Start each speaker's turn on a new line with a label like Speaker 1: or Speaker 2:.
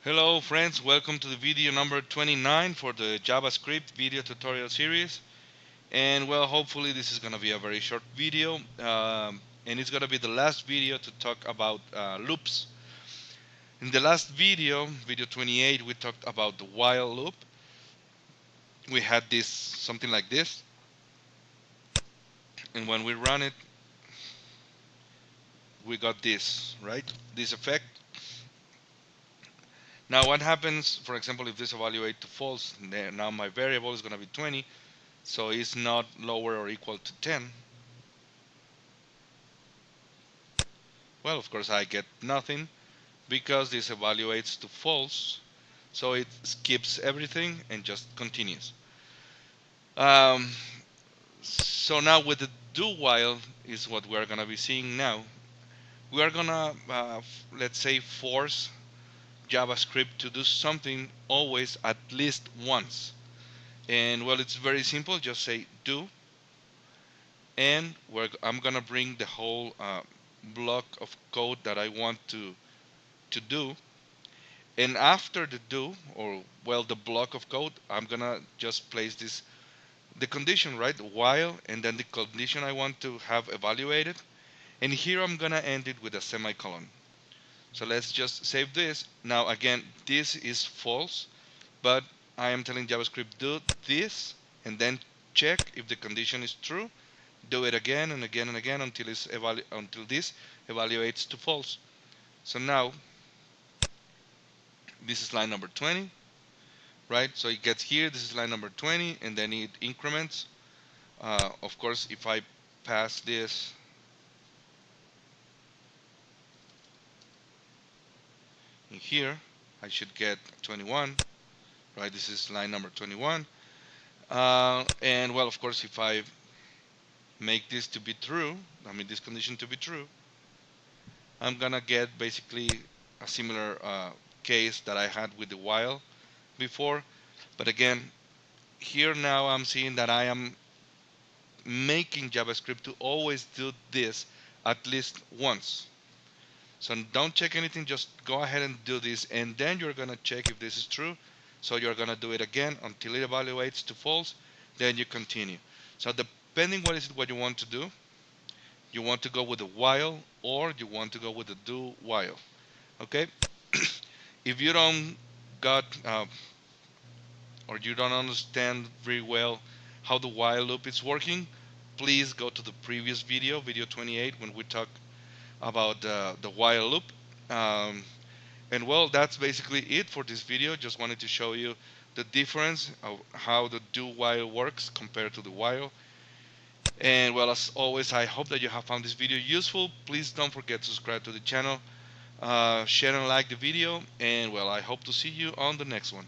Speaker 1: Hello friends, welcome to the video number 29 for the JavaScript video tutorial series. And well, hopefully this is gonna be a very short video, and it's gonna be the last video to talk about loops. In the last video, video 28, we talked about the while loop. We had this something like this, and when we run it, we got this, right? This effect. Now what happens, for example, if this evaluate to false, now my variable is gonna be 20, so it's not lower or equal to 10. Well, of course, I get nothing because this evaluates to false. So it skips everything and just continues. Um, so now with the do while is what we're going to be seeing now. We are going to, let's say, force JavaScript to do something always at least once. And well, it's very simple. Just say do. And I'm going to bring the whole block of code that I want to do. And after the do, or well, the block of code, I'm gonna just place the condition, right? While, and then the condition I want to have evaluated. And here I'm gonna end it with a semicolon. So let's just save this. Now again, this is false, but I am telling JavaScript do this, and then check if the condition is true. Do it again and again and again until this evaluates to false. So now this is line number 20. Right, so it gets here, this is line number 20, and then it increments. Of course, if I pass this in here, I should get 21. Right, this is line number 21. And well, of course, if I make this to be true, I mean this condition to be true, I'm gonna get basically a similar case that I had with the while before. But again, here now I'm seeing that I am making JavaScript to always do this at least once. So don't check anything, just go ahead and do this, and then you're gonna check if this is true. So you're gonna do it again until it evaluates to false, then you continue. So depending what you want to do, you want to go with the while or you want to go with the do while. Okay? If you don't got or you don't understand very well how the while loop is working, please go to the previous video, video 28, when we talk about the while loop. And well, that's basically it for this video. Just wanted to show you the difference of how the do while works compared to the while. And well, as always, I hope that you have found this video useful. Please don't forget to subscribe to the channel, share and like the video, and well, I hope to see you on the next one.